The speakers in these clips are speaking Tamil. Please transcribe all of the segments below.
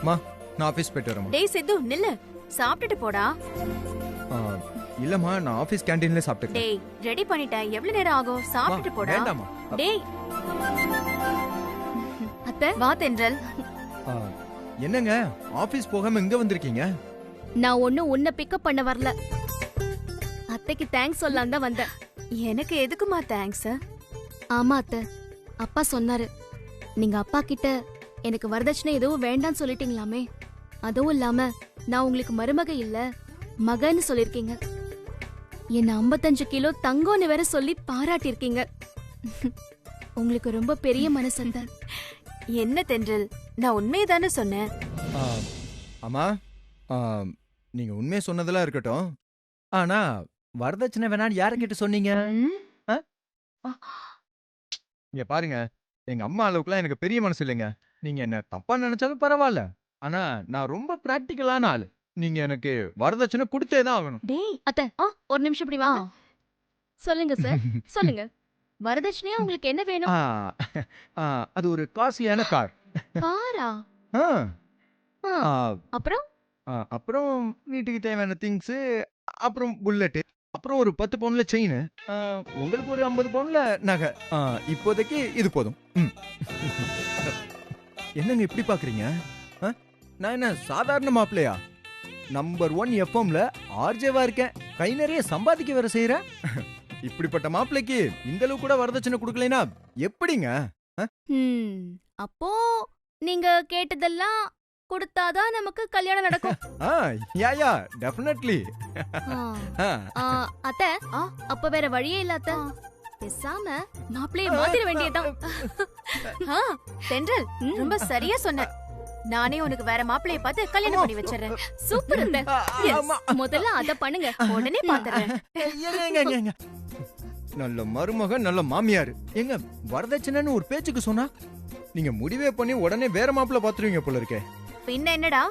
மா நான் ஆபீஸ் போயிட்டு வரேன். டேய் சித்து நில்லு, சாப்பிட்டுட்டு போடா. இல்லம்மா நான் ஆபீஸ் கேண்டீன்ல சாப்பிட்டேன். டேய் ரெடி பண்ணிட்டேன், எவ்வளவு நேரம் ஆகும்? சாப்பிட்டுட்டு போடா. வேண்டாமா? டேய் அத்தை வா தென்றல். என்னங்க ஆபீஸ் போகாம இங்க வந்திருக்கீங்க? நான் ஒன்னும் உன்னை பிக்கப் பண்ண வரல, அத்தைக்கு தேங்க்ஸ் சொல்லலாம் தான் வந்தேன். எனக்கு எதுக்குமா தேங்க்ஸ்? ஆமா அத்தை, அப்பா சொன்னாரு நீங்க அப்பா கிட்ட எனக்கு வரதட்சணை எதுவும் வேண்டான்னு சொல்லிட்டீங்களாமே. அதுவும் இல்லாம நான் உங்களுக்கு மருமக இல்ல மகன்னு சொல்லிருக்கீங்க. என்ன 55 கிலோ தங்கம்னு வேற சொல்லி பாராட்டிருக்கீங்க. உங்களுக்கு ரொம்ப பெரிய மனசு அத்தை. என்ன தென்றல், நான் உண்மையதானே சொன்னேன். அம்மா நீங்க உண்மையை சொன்னதெல்லாம் இருக்கட்டும். ஆனா வரதட்சணை வேணான்னு யாருக்கிட்ட சொன்னீங்க? இங்க பாருங்க, எங்க அம்மா அளவுக்குலாம் எனக்கு பெரிய மனசு இல்லைங்க. நீங்க என்ன தப்பா நினைச்சாலும் பரவாயில்ல. ஆனா நான் ரொம்ப பிராக்டிக்கலான ஆளு. நீங்க எனக்கு வரதட்சணை கொடுத்தேதான் ஆகணும். டேய் அத்தை, ஒரு நிமிஷம் இப்படி வா. சொல்லுங்க சார், சொல்லுங்க. வரதட்சணையா உங்களுக்கு என்ன வேணும்? அது ஒரு காஸ்ட்லியான கார். காரா? அப்புறம் அப்புறம் வீட்டுக்கு தேவையான திங்ஸ், அப்புறம் புல்லட், அப்புறம் ஒரு 10 பவுன்ல செயின், உங்களுக்கு ஒரு 50 பவுன்ல நகை. இப்போதைக்கு இது போதும். என்னங்க இப்படி பாக்குறீங்க? நான் என்ன சாதாரண மாப்பிள்ளையா? நம்பர் 1 எஃப்எம்ல ஆர்ஜேவா இருக்கேன். கை நிறைய சம்பாதிக்க வேற செய்யறேன். இப்படிப்பட்ட மாப்பிள்ளைக்கு இந்த அளவு கூட வரதட்சணை கொடுக்கலைனா எப்படிங்க? அப்போ நீங்க கேட்டதெல்லாம் கொடுத்தாதான் நமக்கு கல்யாணம் நடக்கும். Yeah definitely. அத்தை, அப்ப வேற வழியே இல்ல அத்தை. பேசாம மாப்பிள்ளைய மாத்திர வேண்டியதுதான். தென்றல் ரொம்ப சரியா சொன்ன. நானே உனக்கு வேற மாப்பிள்ளைய பார்த்து கல்யாணம் பண்ணி வச்சிடுறேன். சூப்பர் அத்தை. முதல்ல அத பண்ணுங்க, உடனே பாத்துறேன். நல்ல மருமக, நல்ல மாமியார். எங்க வரதட்சணைன்னு ஒரு பேச்சுக்கு சொன்னா நீங்க முடிவே பண்ணி உடனே வேற மாப்பிள்ளை பாத்துருவீங்க போல இருக்கே. பின்ன என்னடா,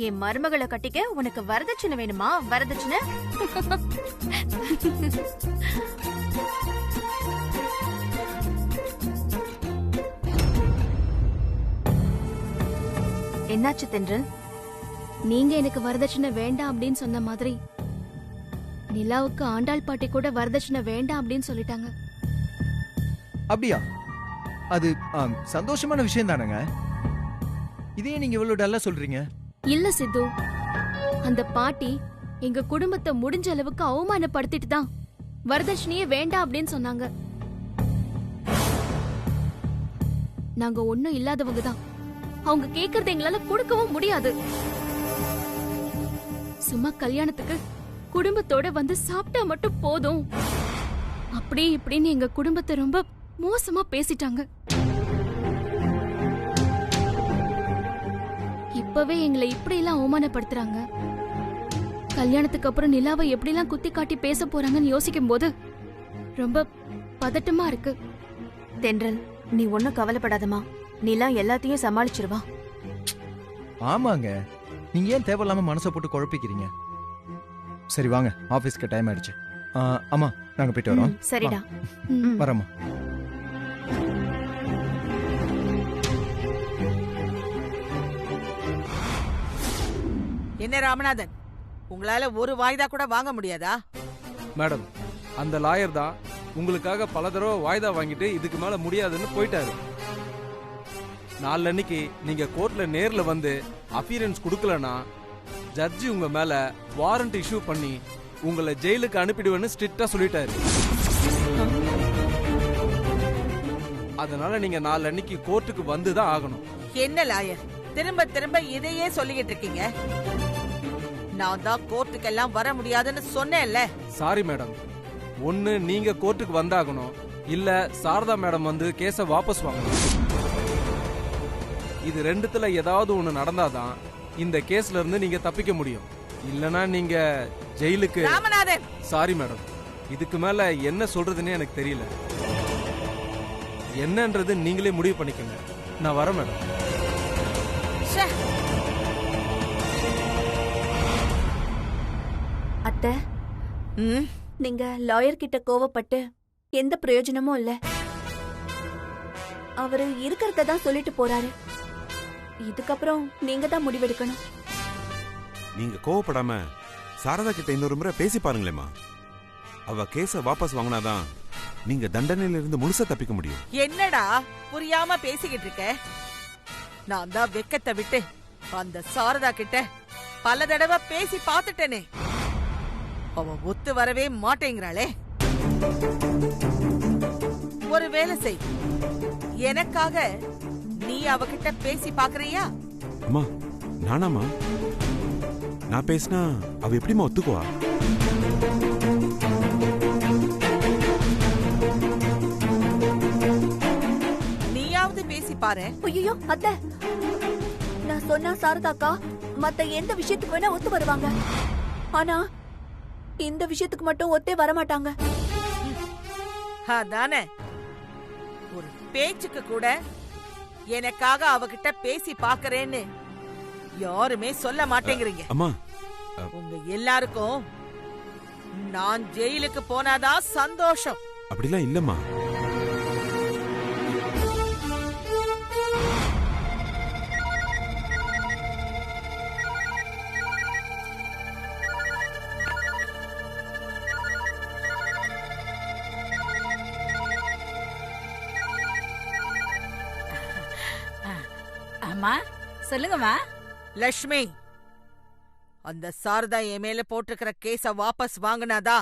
என் மருமகளை கட்டிக்க உனக்கு வரதட்சணை வேணுமா? வரதட்சணை என்னாச்சு தென்றல்? நீங்க எனக்கு வரதட்சணை வேண்டாம் அப்படின்னு சொன்ன மாதிரி நிலாவுக்கு ஆண்டாள் பாட்டி கூட வரதட்சணை வேண்டாம் அப்படின்னு சொல்லிட்டாங்க. அப்படியா? அது சந்தோஷமான விஷயம் தானங்க. இதே நீங்க இவ்வளவு டல்லா சொல்றீங்க. இல்ல சித்து, அந்த பாட்டி எங்க குடும்பத்தை முடிஞ்ச அளவுக்கு அவமானப்படுத்திட்டு தான் வரதட்சணையே வேண்டாம் அப்படின்னு சொன்னாங்க. நாங்க ஒண்ணும் இல்லாதவங்க தான், அவங்க கேக்குறத எங்களால கொடுக்கவும் முடியாது. சும்மா கல்யாணத்துக்கு குடும்பத்தோட வந்து சாப்பிட்டா மட்டும் போதும், அப்படி இப்படின்னு எங்க குடும்பத்தை ரொம்ப மோசமா பேசிட்டாங்க. இப்பவே எங்களை இப்படி எல்லாம் அவமானப்படுத்துறாங்க. கல்யாணத்துக்கு அப்புறம் நிலாவை எப்படி எல்லாம் குத்தி காட்டி பேச போறாங்கன்னு யோசிக்கும் போது ரொம்ப பதட்டமா இருக்கு. தென்றல், நீ ஒன்னும் கவலைப்படாதமா. நிலா எல்லாத்தையும் சமாளிச்சிருவா. ஆமாங்க, நீங்க ஏன் தேவையில்லாம மனசை போட்டு குழப்பிக்கிறீங்க? சரி வாங்க, ஆபீஸ்க்கு டைம் ஆயிடுச்சு. அம்மா நாங்க போயிட்டு வரோம். சரிடா, வரமா. என்ன ராமநாதன், உங்களால ஒரு வாய்தா கூட வாங்க முடியாதா? மேடம், அந்த லாயர் தான் உங்களுக்காக பல தடவை வாய்தா வாங்கிட்டு இதுக்கு மேல முடியாதுன்னு போயிட்டாரு. நாளன்னைக்கு நீங்க கோர்ட்ல நேர்ல வந்து அப்பியரன்ஸ் கொடுக்கலனா ஜட்ஜி உங்க மேல வாரண்ட் இஷ்யூ பண்ணி உங்களை ஜெயிலுக்கு அனுப்பிடுவேன்னு ஸ்ட்ரிக்டா சொல்லிட்டாரு. அதனால நீங்க நாளன்னைக்கு கோர்ட்டுக்கு வந்துதான் ஆகணும். என்ன லாயர், திரும்ப திரும்ப இதையே சொல்லிக்கிட்டு இருக்கீங்க? நான் தான் கோர்ட்டுக்கெல்லாம் வர முடியாதுன்னு சொன்னேன்ல. சாரி மேடம், ஒன்னு நீங்க கோர்ட்டுக்கு வந்தாகணும், இல்ல சாரதா மேடம் வந்து கேஸ வாபஸ் வாங்கணும். இது ரெண்டுத்துல ஏதாவது ஒண்ணு நடந்தாதான் இந்த கேஸ்ல இருந்து நீங்க தப்பிக்க முடியும். இல்லனா நீங்க ஜெயிலுக்கு. ராமநாதன், சாரி மேடம், இதுக்கு மேல என்ன சொல்றதுன்னே எனக்கு தெரியல. என்னன்றது நீங்களே முடிவு பண்ணிக்கங்க. நான் வரேன் மேடம். அத்தை, நீங்க லாயர் கிட்ட கோவப்பட்டு எந்த பிரயோஜனமும் இல்ல. அவரு இருக்கிறத தான் சொல்லிட்டு போறாரு. இதுக்கப்புறம் நீங்க தான் முடிவெடுக்கணும். நீங்க கோவப்படாம சாரதா கிட்ட இன்னொரு முறை பேசி பாருங்களேம்மா. அவ கேஸ வாபஸ் வாங்கினாதான் நீங்க தண்டனையில இருந்து முழுசா தப்பிக்க முடியும். என்னடா புரியாம பேசிக்கிட்டு இருக்க? நான் தான் வெக்கத்தை விட்டு அந்த சாரதா கிட்ட பல தடவை பேசி பார்த்துட்டேனே. அவ ஒத்து வரவே மாட்டேங்கிறாளே. ஒரு வேலை செய், எனக்காக நீ அவகிட்ட பேசி பாக்குறியா? அம்மா நானாமா? நான் பேசினா அவ எப்படிமா ஒத்துக்குவா? நீயாவது பேசி பாரு. ஐயோ அத்தை, நான் சொன்னா சாரதாக்கா மத்த எந்த விஷயத்துக்கு வேணா ஒத்து வருவாங்க. ஆனா இந்த விஷயத்துக்கு மட்டும் ஒத்தே வரமாட்டாங்க. அதானே, ஒரு பேச்சுக்கு கூட எனக்காக அவகிட்ட பேசி பாக்குறேன்னு யாருமே சொல்ல மாட்டேங்கிறீங்க. அம்மா உங்க எல்லாருக்கும் நான் ஜெயிலுக்கு போனாதான் சந்தோஷம். அப்படிலாம் இல்லம்மா. அம்மா சொல்லுங்கம்மா. லட்சுமி, அந்த சாரதா என் மேல போட்டிருக்கிற கேஸ வாபஸ் வாங்கினாதா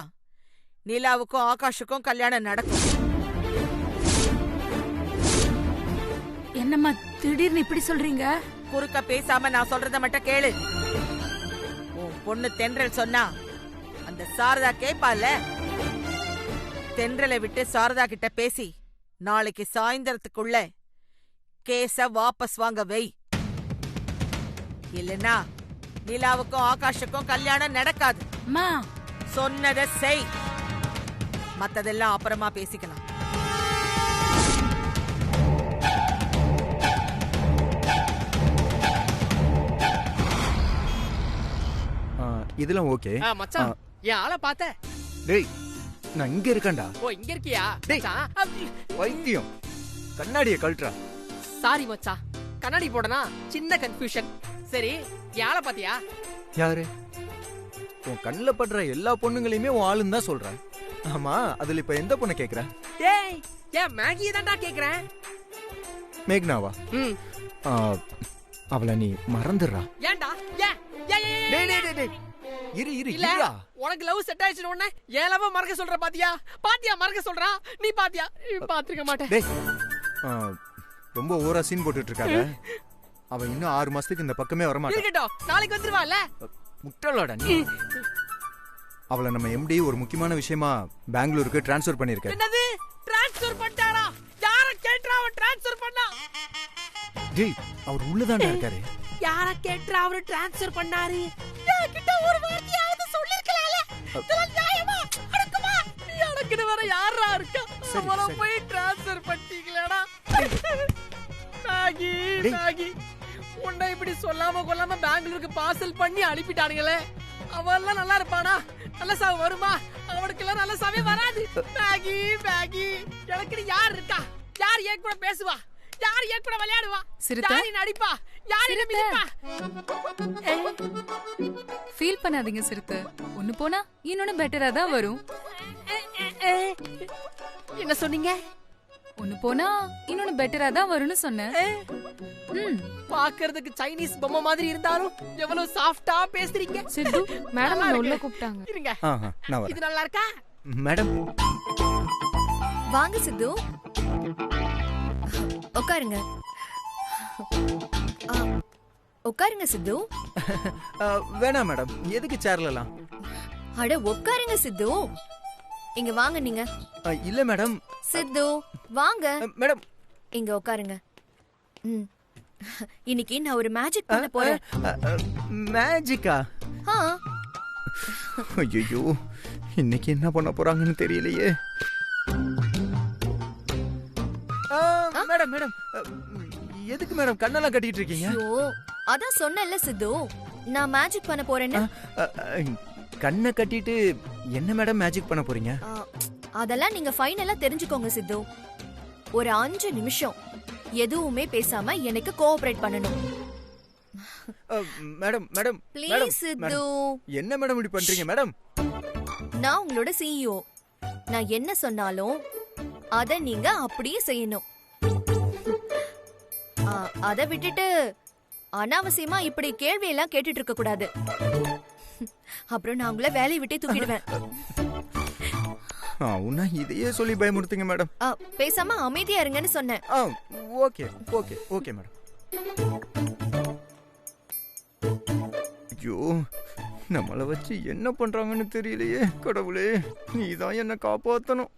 நிலாவுக்கும் ஆகாஷுக்கும் கல்யாணம் நடக்கும். என்னம்மா திடீர்னு இப்படி சொல்றீங்க? குறுக்க பேசாம நான் சொல்றத மட்டும் கேளு. உன் பொண்ணு தென்றல் சொன்னா அந்த சாரதா கேப்பால. தென்றலை விட்டு சாரதா கிட்ட பேசி நாளைக்கு சாயந்தரத்துக்குள்ள கேஸ வாபஸ் வாங்க வை. இல்லனா நிலாவுக்கும் ஆகாஷுக்கும் கல்யாணம் நடக்காது. அம்மா சொன்னதை செய், மத்ததெல்லாம் அப்புறமா பேசிக்கலாம். இதெல்லாம் ஓகே மச்சான், என் ஆளை பார்த்த? டேய், நான் இங்க இருக்கேன்டா. ஓ இங்க இருக்கியா? டேய், மச்சான், வைத்தியம் கண்ணாடியை கழட்டுறா. சாரி மச்சான், கண்ணாடி போடனா சின்ன கன்ஃபியூஷன். சரி, என் ஆளை பாத்தியா? யாரு? உன் கண்ணுல படுற எல்லா பொண்ணுங்களையுமே உன் ஆளுன்னு தான் சொல்றேன். ஆமா, அதுல இப்ப எந்த பொண்ணை கேக்குற? ஏய், ஏன் மேகியை தான்டா கேக்குறேன். மேக்னாவா? ம். அவளை நீ மறந்துடுறா. ஏன்டா? ஏன்? ஏன், ஏன், ஏன், டேய், டேய், டேய், டேய். இரு இரு இல்ல, இருடா. உனக்கு லவ் செட் ஆயிடுச்சு உடனே ஏன் லவ் மறக்க சொல்ற? பாத்தியா பாத்தியா மறக்க சொல்றா? நீ பாத்தியா? பாத்துக்க மாட்டேன். டேய், ரொம்ப ஓவரா சீன் போட்டுட்டு இருக்காங்க. அவ இன்னும் 6 மாசத்துக்கு இந்த பக்கமே வர மாட்டா. இருக்கட்டும், நாளைக்கு வந்துருவால. முட்டலோட நீ. அவளை நம்ம எம்டி ஒரு முக்கியமான விஷயமா பெங்களூருக்கு டிரான்ஸ்ஃபர் பண்ணிருக்க. என்னது? டிரான்ஸ்ஃபர் பண்ணிட்டாரா? யார கேட்றா அவன் டிரான்ஸ்ஃபர் பண்ணா? டேய், அவர் உள்ளதான்டா இருக்காரு. யார கேட்றா அவரு டிரான்ஸ்ஃபர் பண்ணாரு? கிட்ட ஒரு வார்த்தையாவது சொல்லிருக்கலாம்ல. இதெல்லாம் நியாயமா? அடக்குமா? எனக்குன்னு வேற யாரா இருக்கா? அவள போய் டிரான்ஸ்ஃபர் பண்ணிட்டீங்களேடா. நாகி நாகி, உன்னை இப்படி சொல்லாம கொள்ளாம பெங்களூருக்கு பார்சல் பண்ணி அனுப்பிட்டானுங்களே. அவெல்லாம் நல்லா இருப்பானா? நல்ல சாவு வருமா? அவனுக்கு எல்லாம் நல்ல சாவே வராது. மேகி மேகி, எனக்கு யார் இருக்கா? யார் என் கூட பேசுவா? யார் என் கூட விளையாடுவா? யார் நடிப்பா? யார் மிதிப்பா? ஃபீல் பண்ணாதீங்க சிறுத்தை. ஒன்னு போனா இன்னொன்னு பெட்டரா தான் வரும். என்ன சொன்னீங்க? ஒன்னு போனா இன்னொன்னு பெட்டரா தான் வரும்னு சொன்னேன். பாக்குறதுக்கு சைனீஸ் பொம்மை மாதிரி இருந்தாலும் எவ்வளவு சாஃப்டா பேசுறீங்க. சித்து மேடம் உள்ள கூப்பிட்டாங்க. இருங்க, நான் வரேன். இது நல்லா இருக்கா? மேடம் வாங்க சித்து, உட்காருங்க. உட்காருங்க சித்து. வேணாம் மேடம், எதுக்கு சேர்லலாம்? அட உட்காருங்க சித்து. இங்க வாங்க நீங்க. இல்ல மேடம். சித்து வாங்க. மேடம் இங்க உட்காருங்க. இன்னைக்கு நான் ஒரு மேஜிக் பண்ண போறேன். மேஜிக்கா? ஐயோ, இன்னைக்கு என்ன பண்ண போறாங்கன்னு தெரியலையே. மேடம் மேடம், எதுக்கு மேடம் கண்ணெல்லாம் கட்டிட்டு இருக்கீங்க? ஐயோ, அதான் சொன்னேன்ல சித்து, நான் மேஜிக் பண்ண போறேன்னு. கண்ணை கட்டிட்டு என்ன மேடம் மேஜிக் பண்ண போறீங்க? அதெல்லாம் நீங்க ஃபைனலா தெரிஞ்சுக்கோங்க சித்து. ஒரு 5 நிமிஷம் எதுவுமே பேசாம எனக்கு கோஆபரேட் பண்ணணும். மேடம் மேடம் ப்ளீஸ் சித்து. என்ன மேடம் இப்படி பண்றீங்க மேடம்? நான் உங்களோட சிஇஓ. நான் என்ன சொன்னாலும் அத நீங்க அப்படியே செய்யணும். அத விட்டுட்டு அனாவசியமா இப்படி கேள்வி எல்லாம் கேட்டுட்டு இருக்க கூடாது. அப்புறம் நான் உங்களை வேலையை விட்டே தூக்கிடுவேன். உன்ன இதையே சொல்லி பயமுறுத்துங்க மேடம். பேசாம அமைதியா இருங்கன்னு சொன்னேன். Okay okay okay madam. ஐயோ, நம்மள வச்சு என்ன பண்றாங்கன்னு தெரியலையே. கடவுளே, நீதான் என்ன காப்பாத்தணும்.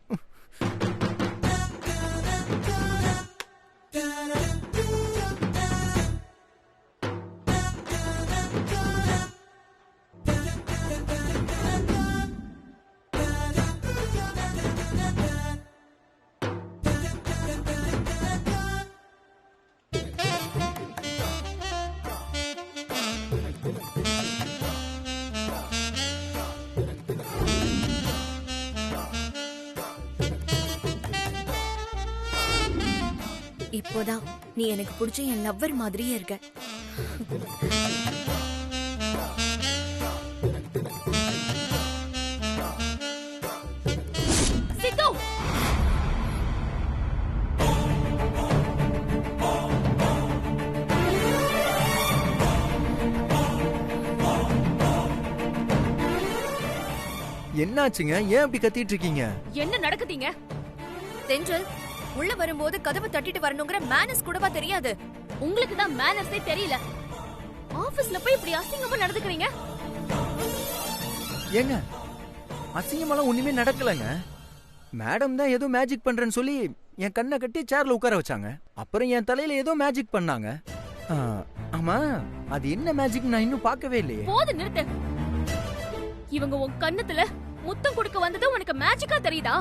இப்போதான் நீ எனக்கு பிடிச்ச என் லவ்வர் மாதிரியே இருக்க. சித்து, என்னாச்சுங்க? ஏன் அப்படி கத்திட்டு இருக்கீங்க? என்ன நடக்குதீங்க? தென்றல் உள்ள வரும்போது கதவை தட்டிட்டு வரணுங்கிற மேனர்ஸ் கூடவா தெரியாது? உங்களுக்கு தான் மேனர்ஸே தெரியல. ஆபீஸ்ல போய் இப்படி அசிங்கமா நடந்துக்கிறீங்க. ஏங்க, அசிங்கமெல்லாம் ஒண்ணுமே நடக்கலங்க. மேடம் தான் ஏதோ மேஜிக் பண்றேன்னு சொல்லி என் கண்ணை கட்டி சேர்ல உட்கார வச்சாங்க. அப்புறம் என் தலையில ஏதோ மேஜிக் பண்ணாங்க. ஆமா, அது என்ன மேஜிக் நான் இன்னும் பார்க்கவே இல்லையே. போது நிறுத்து. இவங்க உன் கண்ணத்துல முத்தம் கொடுக்க வந்தது உனக்கு மேஜிக்கா தெரியுதா?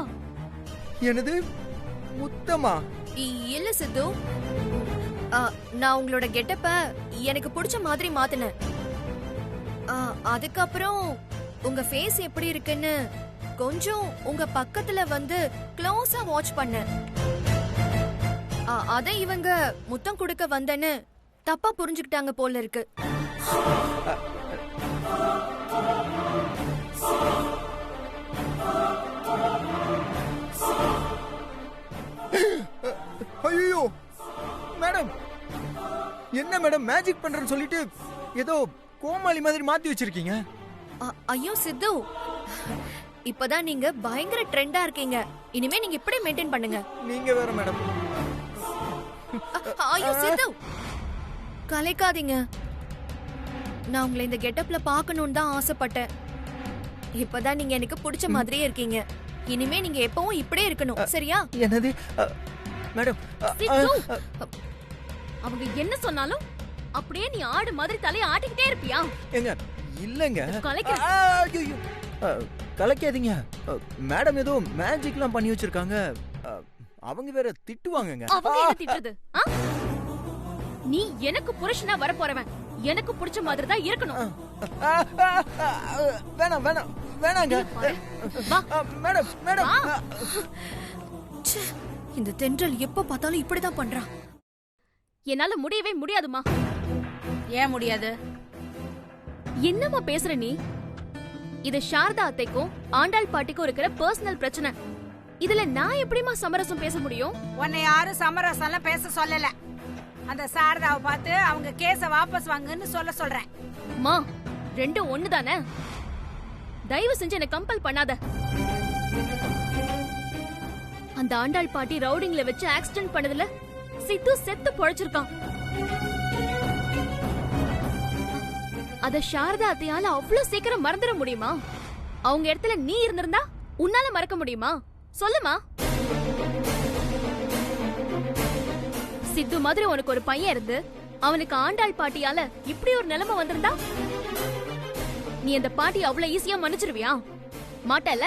என்னது முத்தமா? இல்ல சித்து, நான் உங்களோட கெட்டப்ப எனக்கு பிடிச்ச மாதிரி மாத்தினேன். அதுக்கப்புறம் உங்க ஃபேஸ் எப்படி இருக்குன்னு கொஞ்சம் உங்க பக்கத்துல வந்து க்ளோஸா வாட்ச் பண்ணேன். அத இவங்க முத்தம் கொடுக்க வந்தேன்னு தப்பா புரிஞ்சுக்கிட்டாங்க போல இருக்கு. ஐயோ மேடம், என்ன மேடம் மேஜிக் பண்றேன்னு சொல்லிட்டு ஏதோ கோமாளி மாதிரி மாத்தி வச்சிருக்கீங்க. ஐயோ சித்து, இப்பதான் நீங்க பயங்கர ட்ரெண்டா இருக்கீங்க. இனிமே நீங்க இப்படி மெயின்டைன் பண்ணுங்க. நீங்க வேற மேடம். ஐயோ சித்து, கலைக்காதீங்க. நான் உங்களை இந்த கெட்டப்ல பார்க்கணும்னு தான் ஆசைப்பட்டேன். இப்பதான் நீங்க எனக்கு பிடிச்ச மாதிரியே இருக்கீங்க. இனிமே நீங்க எப்பவும் இப்படியே இருக்கணும், சரியா? என்னது மேடம்? அவங்க என்ன சொன்னாலும் அப்படியே நீ ஆடு மாதிரி தலையை ஆட்டிக்கிட்டே இருப்பியா? ஏங்க இல்லங்க, கலைக்க கலைக்காதீங்க. மேடம் ஏதோ மேஜிக்லாம் பண்ணி வச்சிருக்காங்க. அவங்க வேற திட்டுவாங்கங்க. அவங்க என்ன திட்டுறது? நீ எனக்கு புருஷனா வர போறவன், எனக்கு பிடிச்ச மாதிரி தான் இருக்கணும். வேணாம் வேணாம் வேணாங்க மேடம். மேடம், இந்த தென்றல் எப்ப பார்த்தாலும் இப்படிதான் பண்றா. என்னால முடியவே முடியாதுமா. ஏன் முடியாது? என்னமா பேசுற நீ? இது சாரதா அத்தைக்கும் ஆண்டாள் பாட்டிக்கும் இருக்கிற பர்சனல் பிரச்சனை. இதுல நான் எப்படிமா சமரசம் பேச முடியும்? உன்னை யாரும் சமரசம் எல்லாம் பேச சொல்லல. அந்த சாரதாவை பார்த்து அவங்க கேஸ வாபஸ் வாங்குன்னு சொல்றேன். மா, ரெண்டும் ஒண்ணுதானே. தயவு செஞ்சு என்ன கம்பல் பண்ணாத. அந்த ஆண்டாள் பாட்டி ரவுடிங்ல வச்சு ஆக்சிடென்ட் பண்ணதுல சித்து செத்து பொழைச்சிருக்கான். அத சாரதா அத்தையால அவ்வளவு சீக்கிரம் மறந்துட முடியுமா? அவங்க இடத்துல நீ இருந்திருந்தா உன்னால மறக்க முடியுமா? சொல்லுமா. சித்து மாதிரி உனக்கு ஒரு பையன் இருந்து அவனுக்கு ஆண்டாள் பாட்டியால இப்படி ஒரு நிலைமை வந்திருந்தா நீ அந்த பாட்டி அவ்வளவு ஈஸியா மன்னிச்சிருவியா? மாட்டல.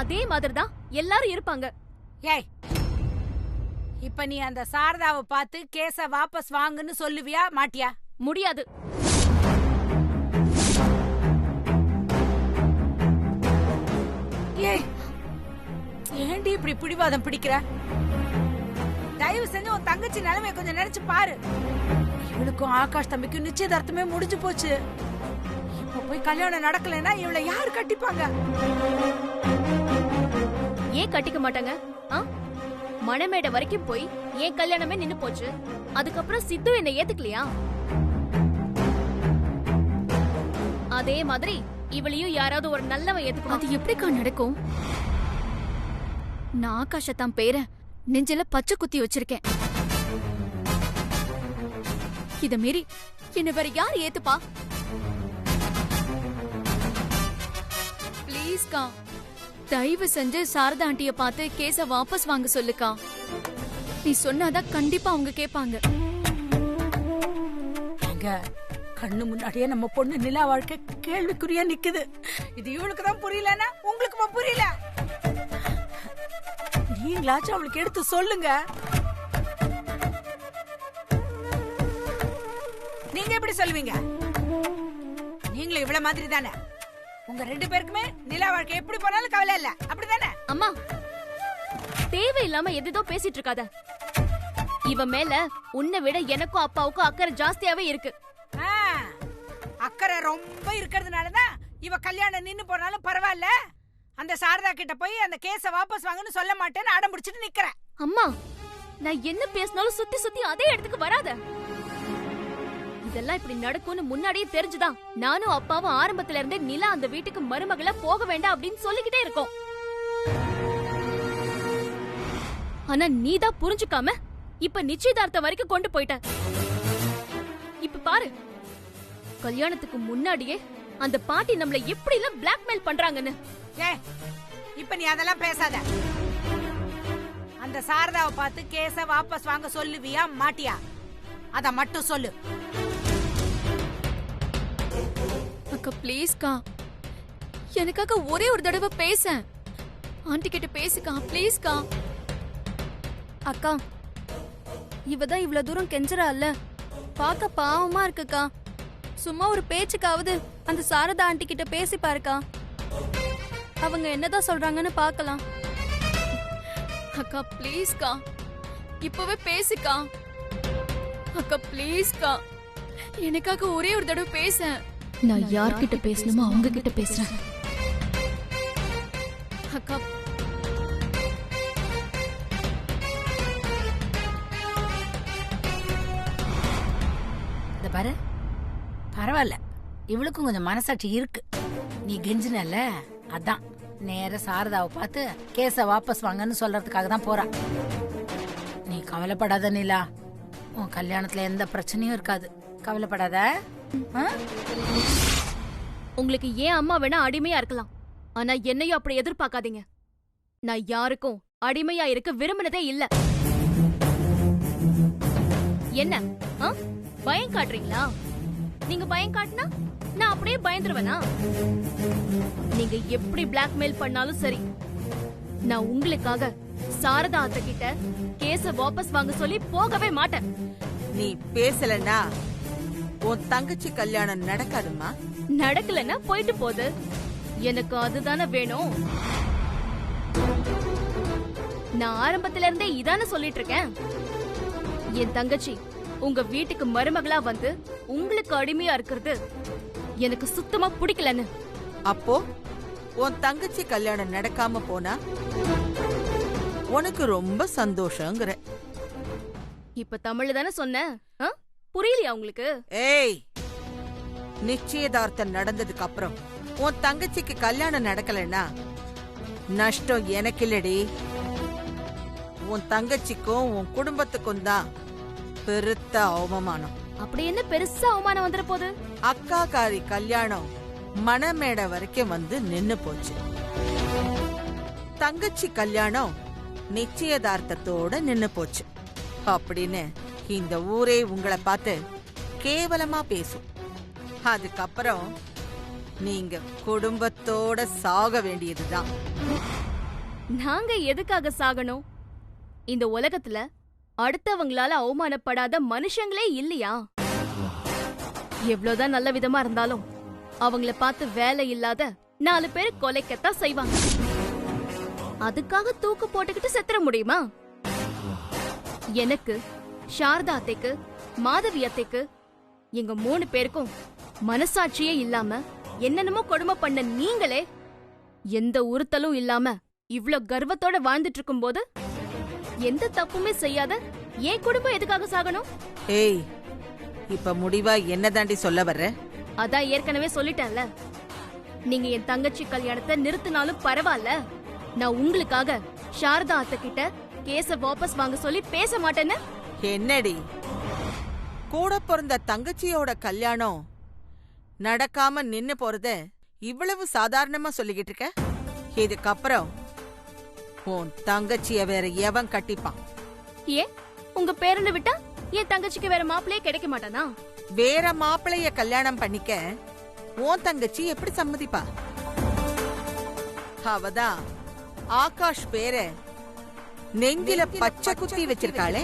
அதே மாதிரிதான் எல்லாரும் இருப்பாங்க. ஏய், இப்ப நீ அந்த சாரதாவை பார்த்து கேஸ வாபஸ் வாங்குன்னு சொல்லுவியா மாட்டியா? முடியாது. ஏய், ஏண்டி இப்படி பிடிவாதம் பிடிக்கிற? தயவு செஞ்சு உன் தங்கச்சி நிலைமைய கொஞ்சம் நினைச்சு பாரு. இவளுக்கும் ஆகாஷ் தம்பிக்கும் நிச்சயதார்த்தமே முடிஞ்சு போச்சு. இப்ப போய் கல்யாணம் நடக்கலைன்னா இவளை யாரு கட்டிப்பாங்க? ஏன் கட்டிக்க மாட்டாங்க? மணமேடை வரைக்கும் போய் ஏன் கல்யாணமே நின்னு போச்சு. அதுக்கப்புறம் சித்து என்னை ஏத்துக்கலையா? அதே மாதிரி இவளையும் யாராவது ஒரு நல்லவன் ஏத்துக்கணும். அது எப்படிக்கா நடக்கும்? நான் ஆகாஷத்தான் பேர நெஞ்சில பச்சை குத்தி வச்சிருக்கேன். இத மீறி என்ன வேற யார் ஏத்துப்பா? ப்ளீஸ்கா, தயவு செஞ்சு சாரதா ஆண்டிய பார்த்து கேஸ வாபஸ் வாங்க சொல்லுக்கா. நீ சொன்னாதான் கண்டிப்பா அவங்க கேட்பாங்க. எங்க கண்ணு முன்னாடியே நம்ம பொண்ணு நிலா வாழ்க்கை கேள்விக்குறியா நிக்குது. இது இவளுக்கு தான் புரியலன்னா உங்களுக்கு புரியல. நீங்களாச்சும் அவளுக்கு எடுத்து சொல்லுங்க. நீங்க எப்படி சொல்லுவீங்க? நீங்களும் இவ்வளவு மாதிரி தானே. உங்க 2 பேருக்குமே நிலா வாழ்க்கை எப்படி போனாலும் கவலை இல்ல, அப்படிதானே? அம்மா, தேவையில்லாம எதோ பேசிட்டு இருக்காத. இவ மேல உன்னை விட எனக்கும் அப்பாவுக்கும் அக்கறை ஜாஸ்தியாவே இருக்கு. அக்கறை ரொம்ப இருக்கிறதுனாலதான் இவ கல்யாணம் நின்னு போனாலும் பரவாயில்ல, அந்த சாரதா கிட்ட போய் அந்த கேஸ வாபஸ் வாங்கன்னு சொல்ல மாட்டேன்னு அடம் பிடிச்சிட்டு நிக்கிறேன். அம்மா, நான் என்ன பேசினாலும் சுத்தி சுத்தி அதே இடத்துக்கு வராத. இதெல்லாம் இப்படி நடக்கும்னு முன்னாடியே தெரிஞ்சுதான் நானும் அப்பாவும் ஆரம்பத்துல இருந்தே நிலா அந்த வீட்டுக்கு மருமகளா போக வேண்டாம் அப்படின்னு சொல்லிக்கிட்டே இருக்கோம். ஆனா நீதான் புரிஞ்சுக்காம இப்ப நிச்சயதார்த்தம் வரைக்கும் கொண்டு போயிட்ட. இப்ப பாரு, கல்யாணத்துக்கு முன்னாடியே அந்த பாட்டி நம்மள எப்படி எல்லாம் பிளாக்மெயில் பண்றாங்கன்னு. இப்ப நீ அதெல்லாம் பேசாத. அந்த சாரதாவை பார்த்து கேஸ வாபஸ் வாங்க சொல்லுவியா மாட்டியா? அத மட்டும் சொல்லு. அக்கா ப்ளீஸ்கா, எனக்காக ஒரே ஒரு தடவை பேச. ஆண்டி கிட்ட பேசுக்கா ப்ளீஸ்கா. அக்கா, இவதான் இவ்வளவு தூரம் கெஞ்சரா இல்ல, பாக்க பாவமா இருக்குக்கா. சும்மா ஒரு பேச்சுக்காவது அந்த சாரதா ஆண்டி கிட்ட பேசி பாருக்கா. அவங்க என்னதான் சொல்றாங்கன்னு பாக்கலாம். அக்கா ப்ளீஸ்கா, இப்பவே பேசுக்கா. அக்கா ப்ளீஸ்கா, எனக்காக ஒரே ஒரு தடவை பேச. நான் யார்கிட்ட பேசணுமோ அவங்க கிட்ட பேசுறேன். அக்கா இத பாரு, பரவாயில்ல, இவளுக்கும் கொஞ்சம் மனசாட்சி இருக்கு. நீ கெஞ்சினல, அதான் நேர சாரதாவை பார்த்து கேஸ வாபஸ் வாங்கன்னு சொல்றதுக்காக தான் போறா. நீ கவலைப்படாத நிலா, உன் கல்யாணத்துல எந்த பிரச்சனையும் இருக்காது. கவலைப்படாத. உங்களுக்கு ஏன் அம்மா வேணா அடிமையா இருக்கலாம், ஆனா என்னையும் அப்படி எதிர்பார்க்காதீங்க. நான் யாருக்கும் அடிமையா இருக்க விரும்பினதே இல்ல. என்ன பயம் காட்டுறீங்களா? நீங்க பயம் காட்டினா நான் அப்படியே பயந்துருவேனா? நீங்க எப்படி பிளாக்மெயில் பண்ணாலும் சரி, நான் உங்களுக்காக சாரதா அத்தை கிட்ட கேஸ வாபஸ் வாங்க சொல்லி போகவே மாட்டேன். நீ பேசலன்னா உன் தங்கச்சி கல்யாணம் நடக்காதுமா. நடக்கலன்னா போயிட்டு போகுது, எனக்கு அதுதானே வேணும். நான் ஆரம்பத்துல இருந்தே இதானே சொல்லிட்டு இருக்கேன். என் தங்கச்சி உங்க வீட்டுக்கு மருமகளா வந்து உங்களுக்கு அடிமையா இருக்கிறது எனக்கு சுத்தமா பிடிக்கலன்னு. அப்போ உன் தங்கச்சி கல்யாணம் நடக்காம போனா உனக்கு ரொம்ப சந்தோஷங்கிற. இப்ப தமிழ் தானே சொன்னேன், புரியலையா உங்களுக்கு? ஏய், நிச்சயதார்த்தம் நடந்ததுக்கு அப்புறம் உன் தங்கச்சிக்கு கல்யாணம் நடக்கலன்னா நஷ்டம் எனக்கு இல்லடி, உன் தங்கச்சிக்கும் உன் குடும்பத்துக்கும் தான் பெருத்த அவமானம். அப்படி என்ன பெருசா அவமானம் வந்துட போகுது? அக்காக்காரி கல்யாணம் மணமேடை வரைக்கும் வந்து நின்னு போச்சு. தங்கச்சி கல்யாணம் நிச்சயதார்த்தத்தோட நின்னு போச்சு அப்படின்னு இந்த ஊரே உங்களை பார்த்து கேவலமா பேசும். அதுக்கப்புறம் நீங்க குடும்பத்தோட சாக வேண்டியதுதான். நாங்க எதுக்காக சாகணும்? இந்த உலகத்துல அடுத்தவங்களால அவமானப்படாத மனுஷங்களே இல்லையா? எவ்வளவுதான் நல்ல விதமா இருந்தாலும் அவங்கள பார்த்து வேலை இல்லாத 4 பேர் கொலைக்கத்தான் செய்வாங்க. அதுக்காக தூக்கு போட்டுக்கிட்டு செத்துற முடியுமா? எனக்கு, சாரதா அத்தைக்கு, மாதவி அத்தைக்கு, எங்க 3 பேருக்கும் மனசாட்சியே இல்லாம என்னென்னமோ கொடுமை பண்ண நீங்களே எந்த உறுத்தலும் இல்லாம இவ்ளோ கர்வத்தோட வாழ்ந்துட்டு இருக்கும்போது எந்த தப்புமே செய்யாத என் குடும்பம் எதுக்காக சாகணும்? ஏய், இப்ப முடிவா என்ன தாண்டி சொல்ல வர்ற? அதான் ஏற்கனவே சொல்லிட்டேன்ல. நீங்க என் தங்கச்சி கல்யாணத்தை நிறுத்தினாலும் பரவாயில்ல, நான் உங்களுக்காக சாரதா அத்தை கிட்ட கேஸ வாபஸ் வாங்க சொல்லி பேச மாட்டேன்னு. என்னடி, கூட பிறந்த தங்கச்சியோட கல்யாணம் நடக்காம நின்னு போறத இவ்வளவு சாதாரணமா சொல்லிக்கிட்டு இருக்க? இதுக்கப்புறம் உன் தங்கச்சிய வேற எவன் கட்டிப்பான்? ஏன் உங்க பேரனை விட்டா என் தங்கச்சிக்கு வேற மாப்பிள்ளையே கிடைக்க மாட்டானா? வேற மாப்பிளைய கல்யாணம் பண்ணிக்க உன் தங்கச்சி எப்படி சம்மதிப்பா? அவதான் ஆகாஷ் பேர நெஞ்சில பச்சை குத்தி வச்சிருக்காளே.